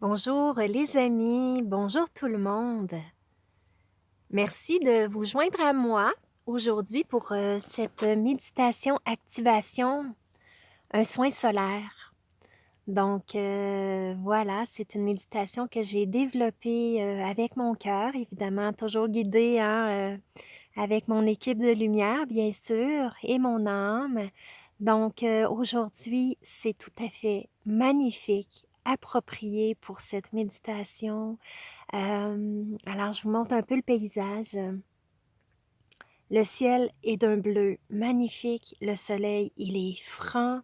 Bonjour les amis, bonjour tout le monde. Merci de vous joindre à moi aujourd'hui pour cette méditation activation, un soin solaire. Donc voilà, c'est une méditation que j'ai développée avec mon cœur, évidemment, toujours guidée avec mon équipe de lumière, bien sûr, et mon âme. Donc aujourd'hui, c'est tout à fait magnifique, approprié pour cette méditation. Alors je vous montre un peu le paysage. Le ciel est d'un bleu magnifique, le soleil, il est franc.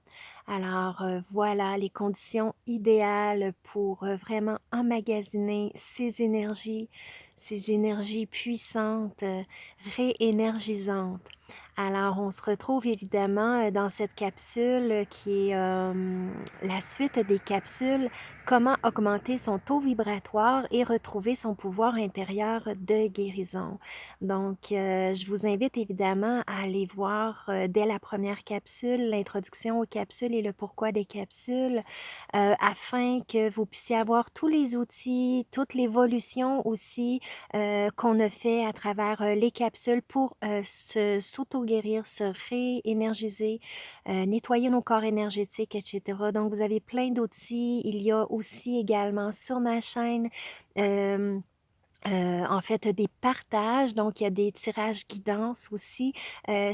Alors voilà les conditions idéales pour vraiment emmagasiner ces énergies puissantes, réénergisantes. Alors on se retrouve évidemment dans cette capsule qui est la suite des capsules comment augmenter son taux vibratoire et retrouver son pouvoir intérieur de guérison. Donc, je vous invite évidemment à aller voir dès la première capsule, l'introduction aux capsules et le pourquoi des capsules, afin que vous puissiez avoir tous les outils, toute l'évolution aussi qu'on a fait à travers les capsules pour s'auto-guérir, se réénergiser, nettoyer nos corps énergétiques, etc. Donc, vous avez plein d'outils. Il y a aussi également sur ma chaîne, en fait, des partages, donc il y a des tirages guidance aussi,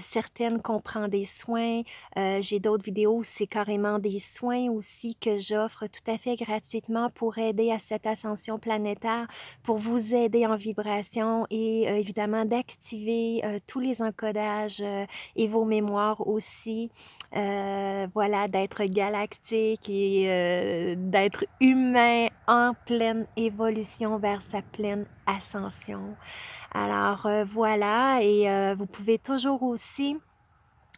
certaines qu'on prend des soins, j'ai d'autres vidéos où c'est carrément des soins aussi que j'offre tout à fait gratuitement pour aider à cette ascension planétaire, pour vous aider en vibration et évidemment d'activer tous les encodages et vos mémoires aussi, voilà, d'être galactique et d'être humain en pleine évolution vers sa pleine ascension. Alors voilà, et vous pouvez toujours aussi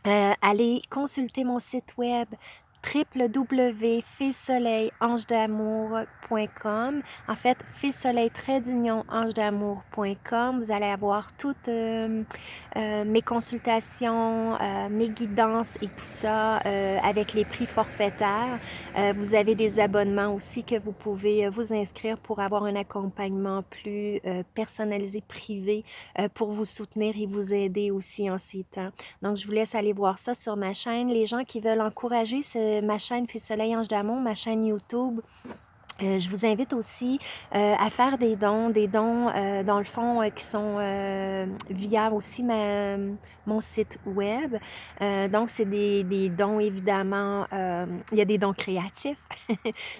aller consulter mon site web www.fillesoleil-ange-d'amour.com. En fait, fillesoleil-ange-d'amour.com. Vous allez avoir toutes mes consultations, mes guidances et tout ça avec les prix forfaitaires. Vous avez des abonnements aussi que vous pouvez vous inscrire pour avoir un accompagnement plus personnalisé, privé, pour vous soutenir et vous aider aussi en ces temps. Donc, je vous laisse aller voir ça sur ma chaîne. Les gens qui veulent encourager ma chaîne Fille Soleil Ange d'Amour, ma chaîne YouTube, je vous invite aussi à faire des dons dans le fond qui sont via aussi mon site web. Donc, c'est des dons évidemment, il y a des dons créatifs,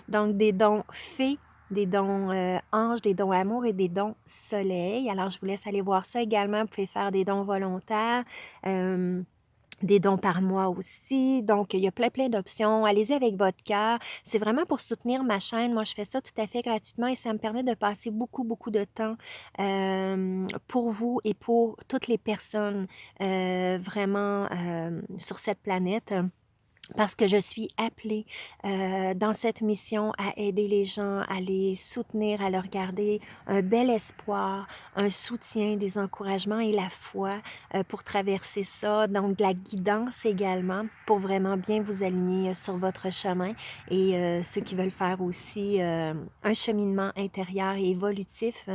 donc des dons faits, des dons anges, des dons amour et des dons soleil. Alors, je vous laisse aller voir ça également. Vous pouvez faire des dons volontaires. Des dons par mois aussi. Donc, il y a plein d'options. Allez-y avec votre cœur. C'est vraiment pour soutenir ma chaîne. Moi, je fais ça tout à fait gratuitement et ça me permet de passer beaucoup de temps pour vous et pour toutes les personnes vraiment sur cette planète. Parce que je suis appelée dans cette mission à aider les gens, à les soutenir, à leur garder un bel espoir, un soutien, des encouragements et la foi pour traverser ça. Donc, de la guidance également pour vraiment bien vous aligner sur votre chemin et ceux qui veulent faire aussi un cheminement intérieur et évolutif.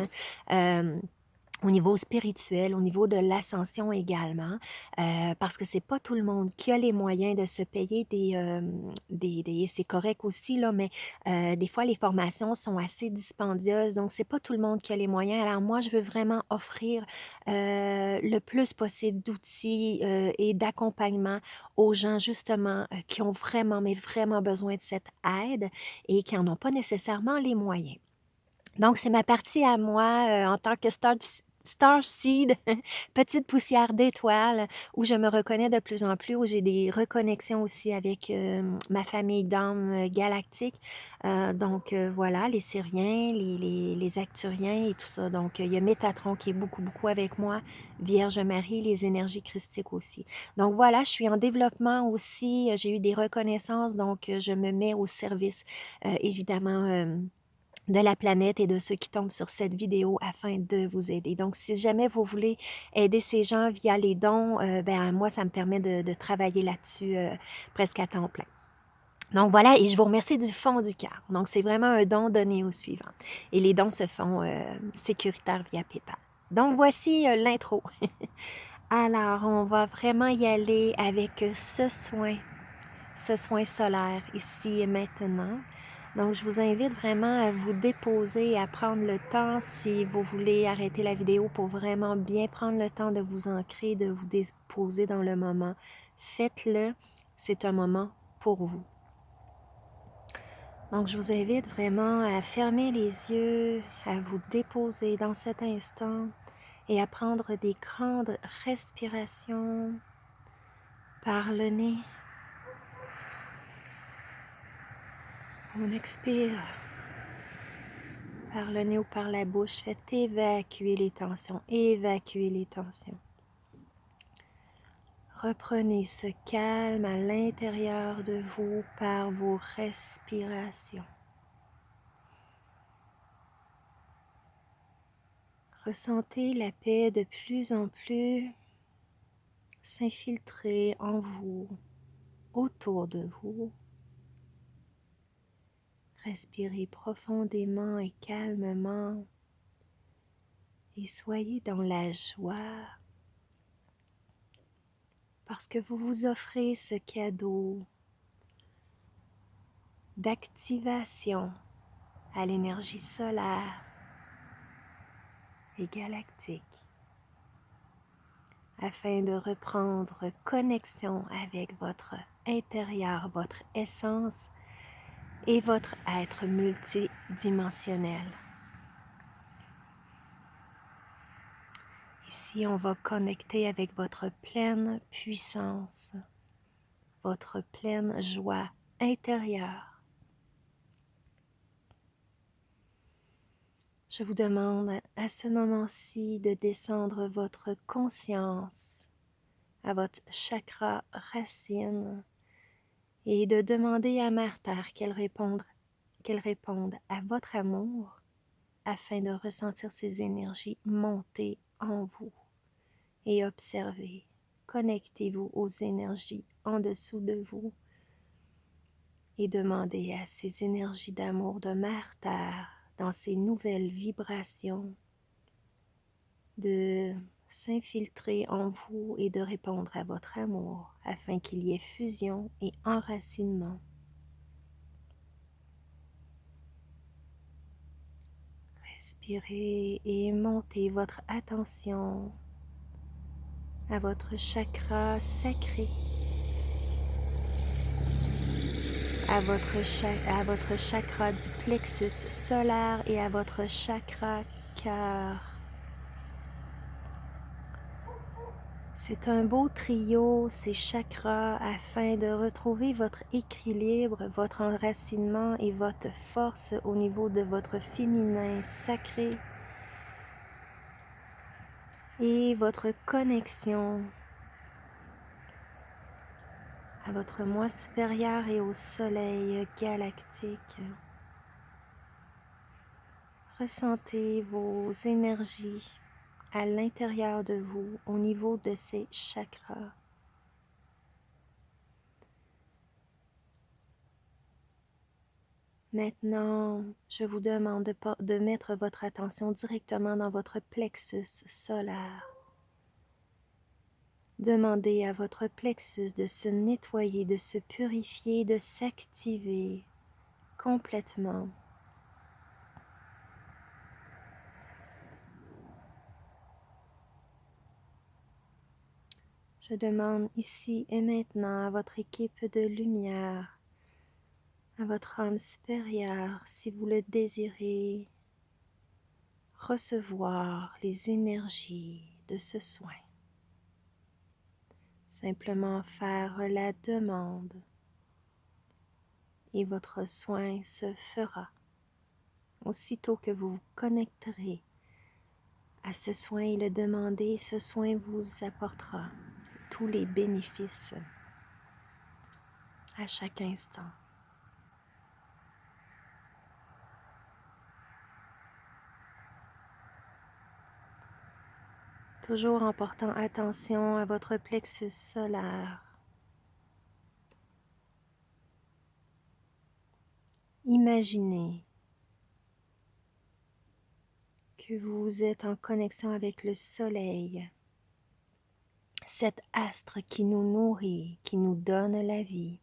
Au niveau spirituel, au niveau de l'ascension également, parce que c'est pas tout le monde qui a les moyens de se payer c'est correct aussi, là, mais des fois, les formations sont assez dispendieuses, donc c'est pas tout le monde qui a les moyens. Alors moi, je veux vraiment offrir le plus possible d'outils et d'accompagnement aux gens, justement, qui ont vraiment, mais vraiment besoin de cette aide et qui en ont pas nécessairement les moyens. Donc, c'est ma partie à moi en tant que Starseed, petite poussière d'étoiles, où je me reconnais de plus en plus, où j'ai des reconnexions aussi avec ma famille d'âmes galactiques. Donc, voilà, les Syriens, les Acturiens et tout ça. Donc, il y a Métatron qui est beaucoup avec moi, Vierge Marie, les énergies christiques aussi. Donc, voilà, je suis en développement aussi. J'ai eu des reconnaissances, donc je me mets au service, évidemment, de la planète et de ceux qui tombent sur cette vidéo afin de vous aider. Donc, si jamais vous voulez aider ces gens via les dons, ben moi, ça me permet de travailler là-dessus presque à temps plein. Donc voilà, et je vous remercie du fond du cœur. Donc c'est vraiment un don donné au suivant. Et les dons se font sécuritaires via PayPal. Donc voici l'intro. Alors, on va vraiment y aller avec ce soin solaire ici et maintenant. Donc, je vous invite vraiment à vous déposer, à prendre le temps, si vous voulez arrêter la vidéo pour vraiment bien prendre le temps de vous ancrer, de vous déposer dans le moment. Faites-le, c'est un moment pour vous. Donc, je vous invite vraiment à fermer les yeux, à vous déposer dans cet instant et à prendre des grandes respirations par le nez. On expire par le nez ou par la bouche. Faites évacuer les tensions, évacuer les tensions. Reprenez ce calme à l'intérieur de vous par vos respirations. Ressentez la paix de plus en plus s'infiltrer en vous, autour de vous. Respirez profondément et calmement et soyez dans la joie parce que vous vous offrez ce cadeau d'activation à l'énergie solaire et galactique afin de reprendre connexion avec votre intérieur, votre essence et votre être multidimensionnel. Ici, on va connecter avec votre pleine puissance, votre pleine joie intérieure. Je vous demande à ce moment-ci de descendre votre conscience à votre chakra racine et de demander à Mère Terre qu'elle réponde à votre amour afin de ressentir ces énergies monter en vous et observer. Connectez-vous aux énergies en dessous de vous et demandez à ces énergies d'amour de Mère Terre dans ces nouvelles vibrations de s'infiltrer en vous et de répondre à votre amour afin qu'il y ait fusion et enracinement. Respirez et montez votre attention à votre chakra sacré, à votre chakra du plexus solaire et à votre chakra cœur. C'est un beau trio, ces chakras, afin de retrouver votre équilibre, votre enracinement et votre force au niveau de votre féminin sacré et votre connexion à votre moi supérieur et au soleil galactique. Ressentez vos énergies à l'intérieur de vous, au niveau de ces chakras. Maintenant, je vous demande de mettre votre attention directement dans votre plexus solaire. Demandez à votre plexus de se nettoyer, de se purifier, de s'activer complètement. Je demande ici et maintenant à votre équipe de lumière, à votre âme supérieure, si vous le désirez, recevoir les énergies de ce soin. Simplement faire la demande et votre soin se fera. Aussitôt que vous vous connecterez à ce soin et le demandez, ce soin vous apportera tous les bénéfices à chaque instant. Toujours en portant attention à votre plexus solaire. Imaginez que vous êtes en connexion avec le soleil, cet astre qui nous nourrit, qui nous donne la vie.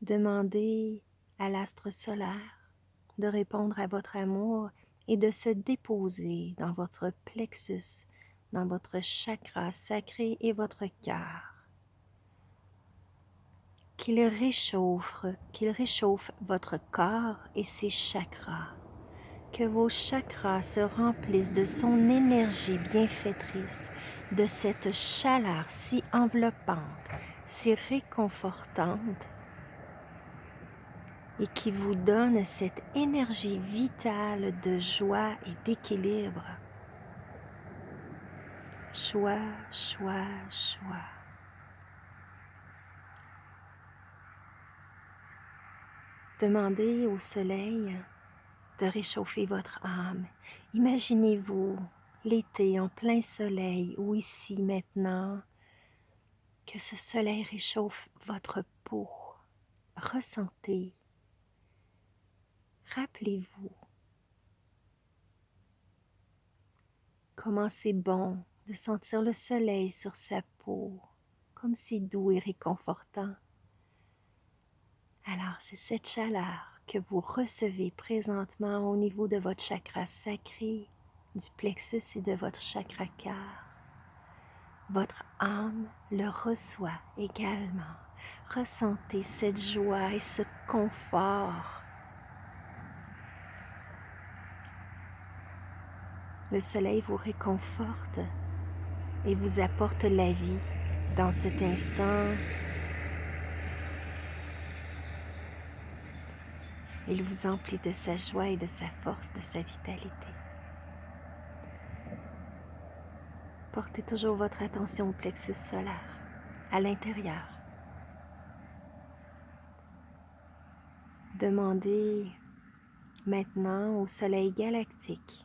Demandez à l'astre solaire de répondre à votre amour et de se déposer dans votre plexus, dans votre chakra sacré et votre cœur. Qu'il réchauffe votre corps et ses chakras. Que vos chakras se remplissent de son énergie bienfaitrice, de cette chaleur si enveloppante, si réconfortante, et qui vous donne cette énergie vitale de joie et d'équilibre. Joie, joie, joie. Demandez au soleil de réchauffer votre âme. Imaginez-vous l'été en plein soleil ou ici maintenant, que ce soleil réchauffe votre peau. Ressentez. Rappelez-vous comment c'est bon de sentir le soleil sur sa peau, comme c'est doux et réconfortant. Alors, c'est cette chaleur que vous recevez présentement au niveau de votre chakra sacré, du plexus et de votre chakra cœur. Votre âme le reçoit également. Ressentez cette joie et ce confort. Le soleil vous réconforte et vous apporte la vie dans cet instant. Il vous emplit de sa joie et de sa force, de sa vitalité. Portez toujours votre attention au plexus solaire, à l'intérieur. Demandez maintenant au soleil galactique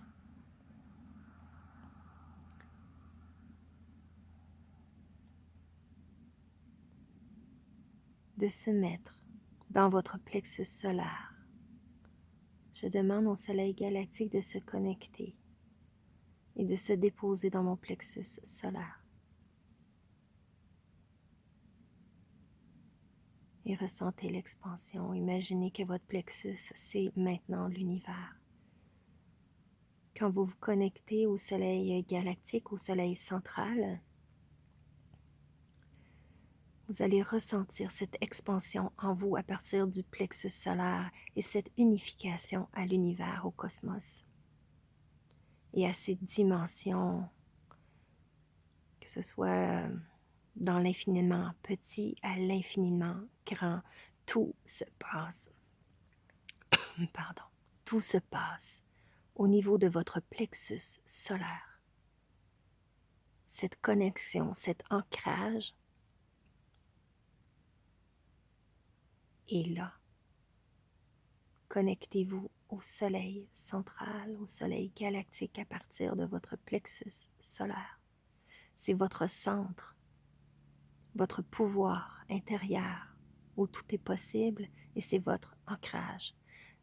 de se mettre dans votre plexus solaire. Je demande au soleil galactique de se connecter et de se déposer dans mon plexus solaire. Et ressentez l'expansion. Imaginez que votre plexus, c'est maintenant l'univers. Quand vous vous connectez au soleil galactique, au soleil central, vous allez ressentir cette expansion en vous à partir du plexus solaire et cette unification à l'univers, au cosmos. Et à ces dimensions, que ce soit dans l'infiniment petit à l'infiniment grand, tout se passe. Tout se passe au niveau de votre plexus solaire. Cette connexion, cet ancrage est là. Connectez-vous au soleil central, au soleil galactique à partir de votre plexus solaire. C'est votre centre, votre pouvoir intérieur où tout est possible et c'est votre ancrage.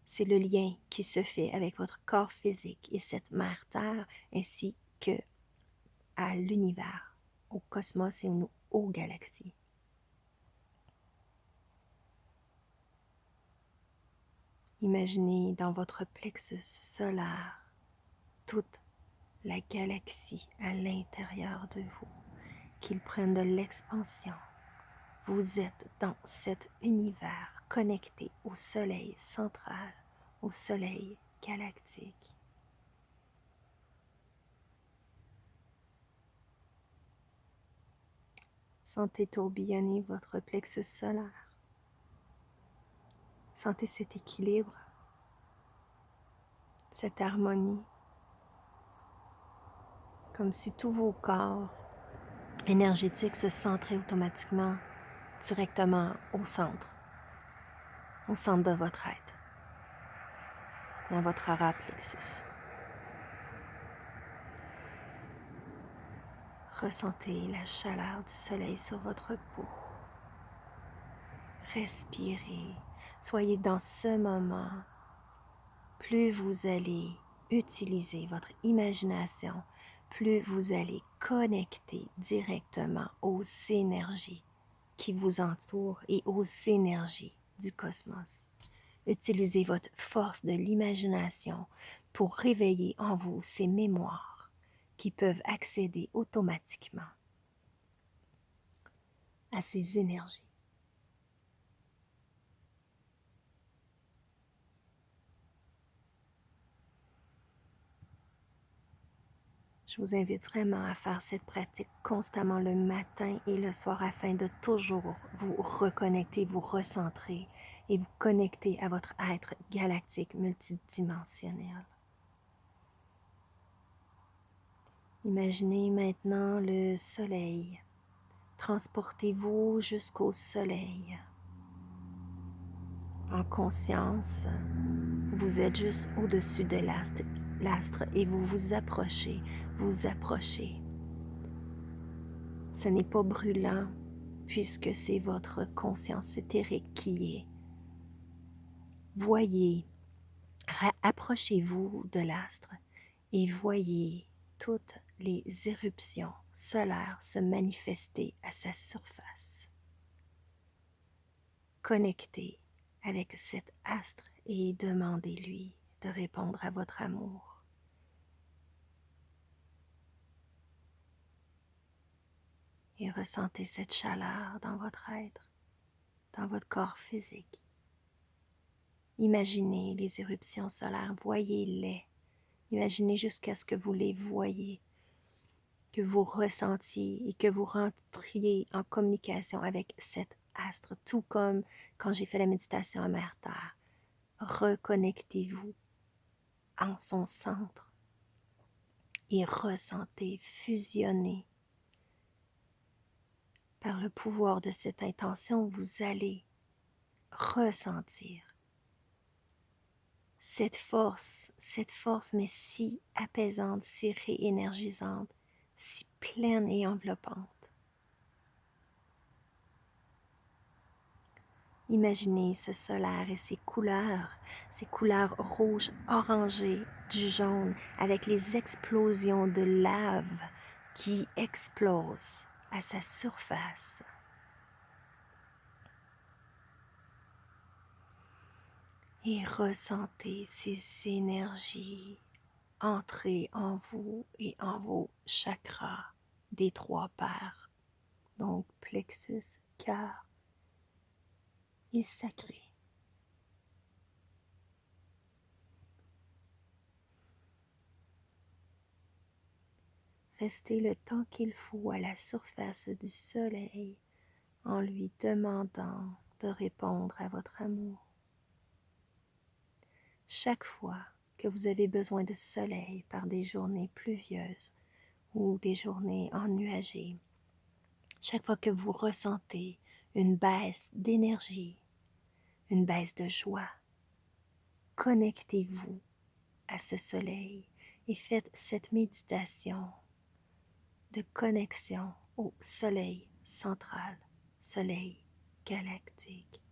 C'est le lien qui se fait avec votre corps physique et cette mère Terre ainsi que à l'univers, au cosmos et aux galaxies. Imaginez dans votre plexus solaire toute la galaxie à l'intérieur de vous, qu'ils prennent de l'expansion. Vous êtes dans cet univers connecté au soleil central, au soleil galactique. Sentez tourbillonner votre plexus solaire. Sentez cet équilibre, cette harmonie, comme si tous vos corps énergétiques se centraient automatiquement directement au centre de votre être, dans votre aura plexus. Ressentez la chaleur du soleil sur votre peau. respirez, soyez dans ce moment. Plus vous allez utiliser votre imagination, plus vous allez connecter directement aux énergies qui vous entourent et aux énergies du cosmos. Utilisez votre force de l'imagination pour réveiller en vous ces mémoires qui peuvent accéder automatiquement à ces énergies. Je vous invite vraiment à faire cette pratique constamment le matin et le soir afin de toujours vous reconnecter, vous recentrer et vous connecter à votre être galactique multidimensionnel. Imaginez maintenant le soleil. Transportez-vous jusqu'au soleil. En conscience, vous êtes juste au-dessus de l'astre et vous vous approchez, vous approchez. Ce n'est pas brûlant puisque c'est votre conscience éthérique qui y est. Voyez, approchez-vous de l'astre et voyez toutes les éruptions solaires se manifester à sa surface. Connectez avec cet astre et demandez-lui de répondre à votre amour. Et ressentez cette chaleur dans votre être, dans votre corps physique. Imaginez les éruptions solaires, voyez-les. Imaginez jusqu'à ce que vous les voyez, que vous ressentiez et que vous rentriez en communication avec cet astre, tout comme quand j'ai fait la méditation à Mère Terre. Reconnectez-vous en son centre et ressentez, fusionnez. Par le pouvoir de cette intention, vous allez ressentir cette force mais si apaisante, si réénergisante, si pleine et enveloppante. Imaginez ce solaire et ces couleurs rouges, orangées, du jaune, avec les explosions de lave qui explosent à sa surface. Et ressentez ces énergies entrer en vous et en vos chakras des 3 paires, donc plexus, cœur et sacré. Restez le temps qu'il faut à la surface du soleil en lui demandant de répondre à votre amour. Chaque fois que vous avez besoin de soleil par des journées pluvieuses ou des journées ennuagées, chaque fois que vous ressentez une baisse d'énergie, une baisse de joie, connectez-vous à ce soleil et faites cette méditation de connexion au soleil central, soleil galactique.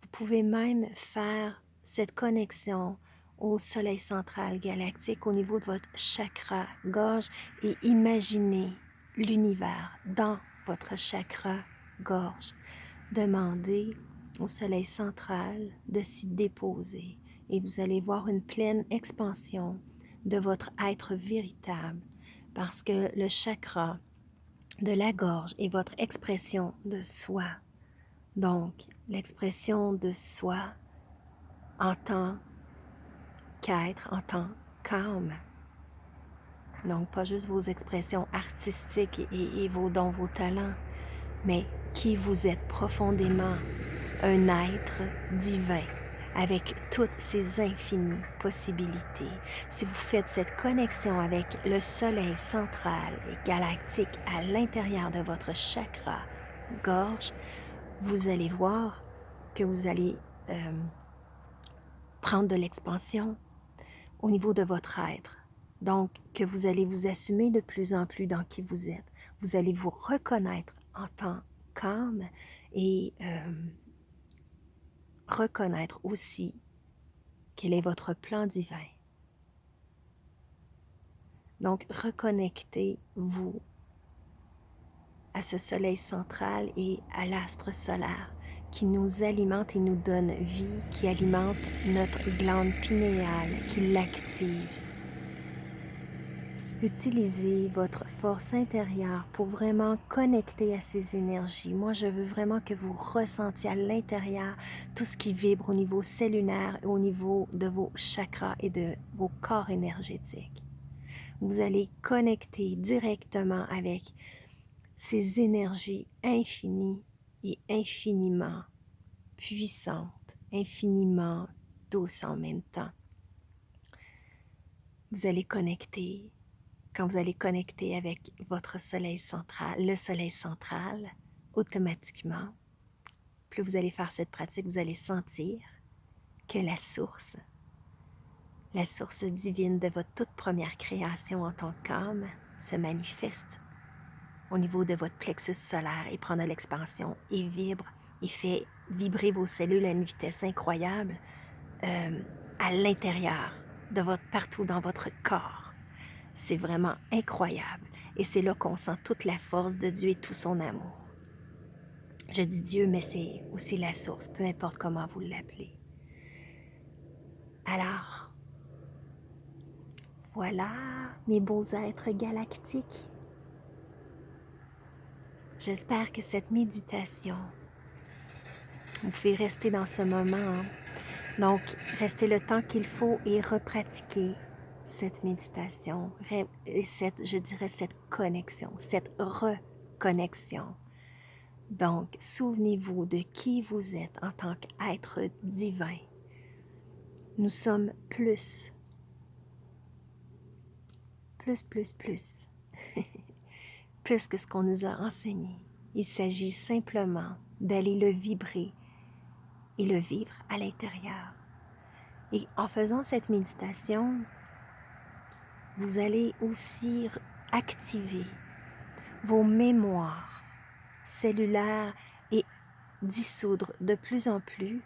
Vous pouvez même faire cette connexion au soleil central galactique au niveau de votre chakra gorge et imaginez l'univers dans votre chakra gorge. Demandez au soleil central de s'y déposer et vous allez voir une pleine expansion de votre être véritable parce que le chakra de la gorge est votre expression de soi. Donc, l'expression de soi en tant qu'être, en tant qu'âme. Donc, pas juste vos expressions artistiques et vos dons, vos talents, mais qui vous êtes profondément, un être divin avec toutes ses infinies possibilités. Si vous faites cette connexion avec le soleil central et galactique à l'intérieur de votre chakra gorge, vous allez voir que vous allez prendre de l'expansion au niveau de votre être. Donc, que vous allez vous assumer de plus en plus dans qui vous êtes. Vous allez vous reconnaître en tant calme et reconnaître aussi quel est votre plan divin. Donc, reconnectez-vous à ce soleil central et à l'astre solaire qui nous alimente et nous donne vie, qui alimente notre glande pinéale, qui l'active. Utilisez votre force intérieure pour vraiment connecter à ces énergies. Moi, je veux vraiment que vous ressentiez à l'intérieur tout ce qui vibre au niveau cellulaire et au niveau de vos chakras et de vos corps énergétiques. Vous allez connecter directement avec ces énergies infinies et infiniment puissantes, infiniment douces en même temps. Vous allez connecter. Quand vous allez connecter avec votre soleil central, le soleil central, automatiquement, plus vous allez faire cette pratique, vous allez sentir que la source divine de votre toute première création en tant qu'âme, se manifeste au niveau de votre plexus solaire et prend de l'expansion et vibre et fait vibrer vos cellules à une vitesse incroyable à l'intérieur de partout dans votre corps. C'est vraiment incroyable. Et c'est là qu'on sent toute la force de Dieu et tout son amour. Je dis Dieu, mais c'est aussi la source, peu importe comment vous l'appelez. Alors, voilà mes beaux êtres galactiques. J'espère que cette méditation, vous pouvez rester dans ce moment. Donc, restez le temps qu'il faut et repratiquer cette méditation, et cette connexion, cette reconnexion. Donc, souvenez-vous de qui vous êtes en tant qu'être divin. Nous sommes plus plus que ce qu'on nous a enseigné. Il s'agit simplement d'aller le vibrer et le vivre à l'intérieur. Et en faisant cette méditation, vous allez aussi activer vos mémoires cellulaires et dissoudre de plus en plus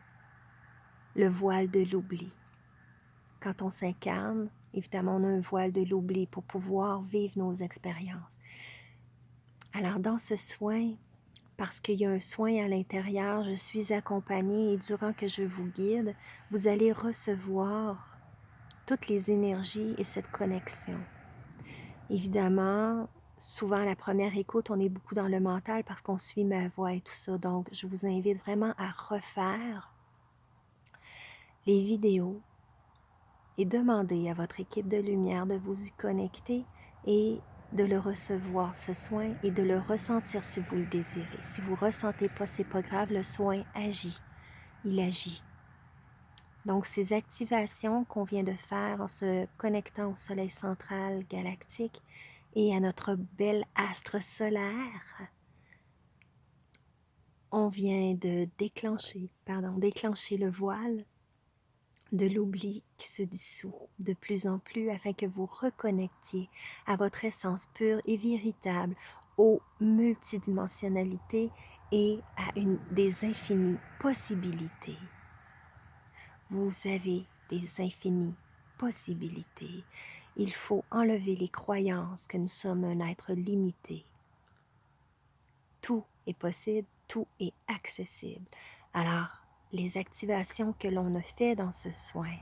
le voile de l'oubli. Quand on s'incarne, évidemment, on a un voile de l'oubli pour pouvoir vivre nos expériences. Alors, dans ce soin, parce qu'il y a un soin à l'intérieur, je suis accompagnée et durant que je vous guide, vous allez recevoir toutes les énergies et cette connexion. Évidemment, souvent à la première écoute, on est beaucoup dans le mental parce qu'on suit ma voix et tout ça. Donc, je vous invite vraiment à refaire les vidéos et demander à votre équipe de lumière de vous y connecter et de le recevoir, ce soin, et de le ressentir si vous le désirez. Si vous ne ressentez pas, c'est pas grave, le soin agit. Il agit. Donc, ces activations qu'on vient de faire en se connectant au soleil central galactique et à notre bel astre solaire, on vient de déclencher le voile de l'oubli qui se dissout de plus en plus afin que vous reconnectiez à votre essence pure et véritable, aux multidimensionnalités et à des infinies possibilités. Vous avez des infinies possibilités. Il faut enlever les croyances que nous sommes un être limité. Tout est possible, tout est accessible. Alors, les activations que l'on a fait dans ce soin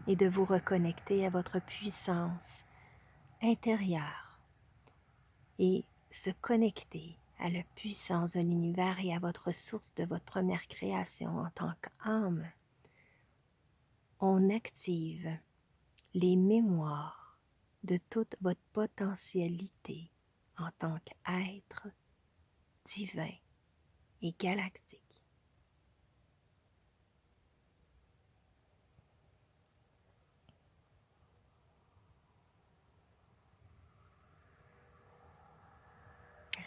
est de vous reconnecter à votre puissance intérieure et se connecter à la puissance de l'univers et à votre source de votre première création en tant qu'âme. On active les mémoires de toute votre potentialité en tant qu'être divin et galactique.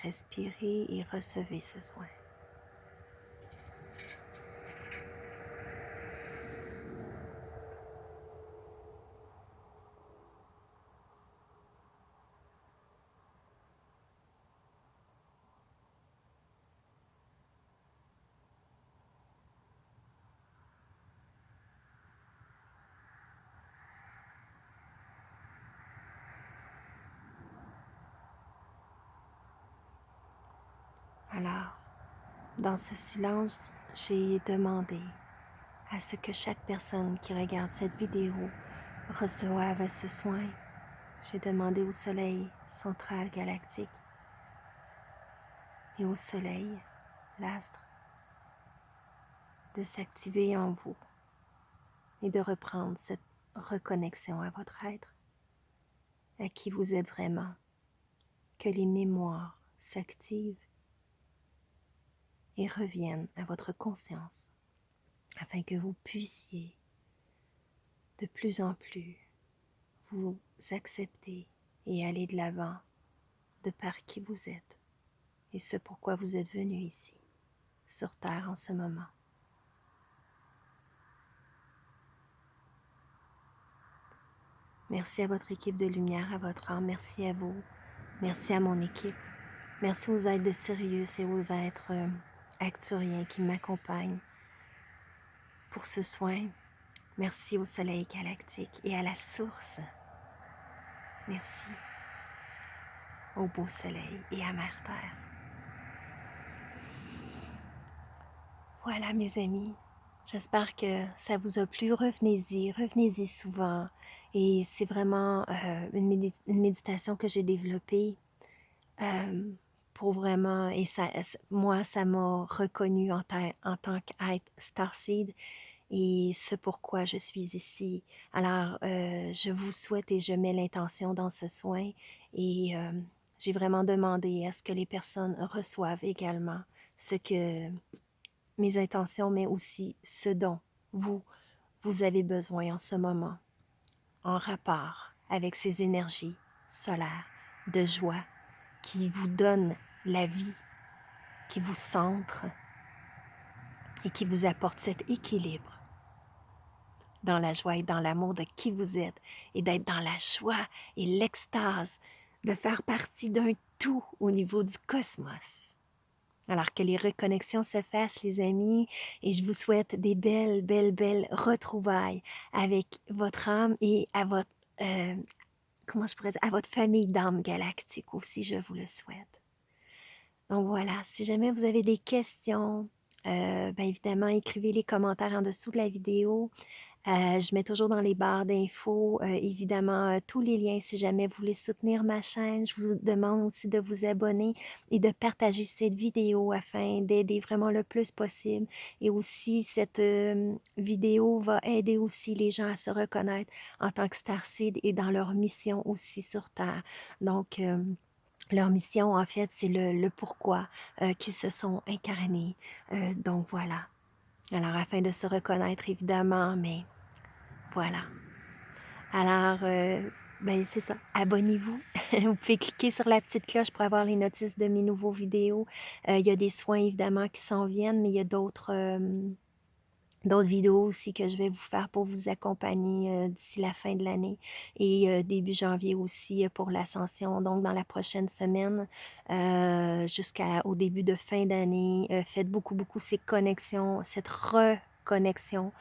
Respirez et recevez ce soin. Alors, dans ce silence, j'ai demandé à ce que chaque personne qui regarde cette vidéo reçoive ce soin. J'ai demandé au soleil central galactique et au soleil, l'astre, de s'activer en vous et de reprendre cette reconnexion à votre être, à qui vous êtes vraiment, que les mémoires s'activent et reviennent à votre conscience, afin que vous puissiez de plus en plus vous accepter et aller de l'avant de par qui vous êtes et ce pourquoi vous êtes venu ici, sur Terre en ce moment. Merci à votre équipe de lumière, à votre âme, merci à vous, merci à mon équipe, merci aux êtres de Sirius et aux êtres acturiens qui m'accompagnent pour ce soin. Merci au soleil galactique et à la source. Merci au beau soleil et à Mère Terre. Voilà mes amis, j'espère que ça vous a plu. Revenez-y souvent. Et c'est vraiment une méditation que j'ai développée pour vraiment, et moi ça m'a reconnue en tant qu'être Starseed et ce pourquoi je suis ici. Alors je vous souhaite et je mets l'intention dans ce soin et j'ai vraiment demandé à ce que les personnes reçoivent également ce que mes intentions, mais aussi ce dont vous avez besoin en ce moment, en rapport avec ces énergies solaires de joie qui vous donnent la vie, qui vous centrent et qui vous apportent cet équilibre dans la joie et dans l'amour de qui vous êtes et d'être dans la joie et l'extase de faire partie d'un tout au niveau du cosmos. Alors que les reconnexions se fassent, les amis, et je vous souhaite des belles retrouvailles avec votre âme et à votre, comment je pourrais dire, à votre famille d'âmes galactiques aussi, je vous le souhaite. Donc voilà, si jamais vous avez des questions, bien évidemment, écrivez les commentaires en dessous de la vidéo. Je mets toujours dans les barres d'infos, évidemment, tous les liens si jamais vous voulez soutenir ma chaîne. Je vous demande aussi de vous abonner et de partager cette vidéo afin d'aider vraiment le plus possible. Et aussi, cette vidéo va aider aussi les gens à se reconnaître en tant que Starseed et dans leur mission aussi sur Terre. Donc, leur mission, en fait, c'est le pourquoi qu'ils se sont incarnés. Donc, voilà. Alors, afin de se reconnaître, évidemment, mais voilà. Alors, ben c'est ça. Abonnez-vous. Vous pouvez cliquer sur la petite cloche pour avoir les notices de mes nouveaux vidéos. Il y a des soins, évidemment, qui s'en viennent, mais il y a d'autres vidéos aussi que je vais vous faire pour vous accompagner d'ici la fin de l'année et début janvier aussi pour l'ascension. Donc, dans la prochaine semaine, jusqu'au début de fin d'année, faites beaucoup ces connexions, cette reconnexion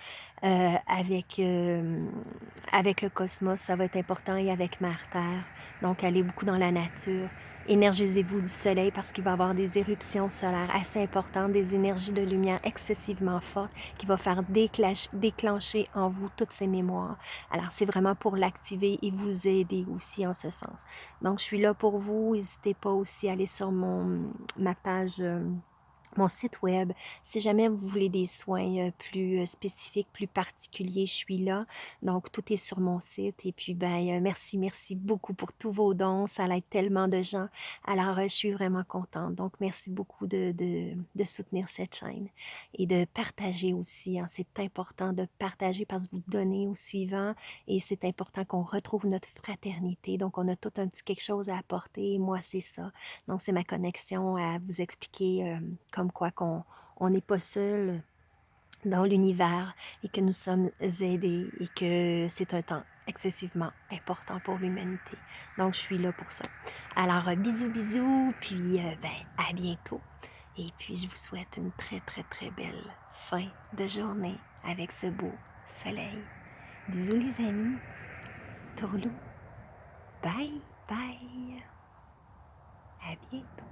avec le cosmos, ça va être important, et avec Mère Terre. Donc, allez beaucoup dans la nature. Énergisez-vous du soleil parce qu'il va y avoir des éruptions solaires assez importantes, des énergies de lumière excessivement fortes qui vont faire déclencher en vous toutes ces mémoires. Alors, c'est vraiment pour l'activer et vous aider aussi en ce sens. Donc, je suis là pour vous. N'hésitez pas aussi à aller sur ma page... mon site web, si jamais vous voulez des soins plus spécifiques, plus particuliers, je suis là. Donc, tout est sur mon site. Et puis, ben, merci beaucoup pour tous vos dons. Ça aide tellement de gens. Alors, je suis vraiment contente. Donc, merci beaucoup de soutenir cette chaîne et de partager aussi. Hein. C'est important de partager parce que vous donnez au suivant et c'est important qu'on retrouve notre fraternité. Donc, on a tout un petit quelque chose à apporter. Et moi, c'est ça. Donc, c'est ma connexion à vous expliquer comme quoi qu'on n'est pas seul dans l'univers et que nous sommes aidés et que c'est un temps excessivement important pour l'humanité. Donc, je suis là pour ça. Alors, bisous, puis ben, à bientôt. Et puis, je vous souhaite une très belle fin de journée avec ce beau soleil. Bisous les amis. Tourlou. Bye. À bientôt.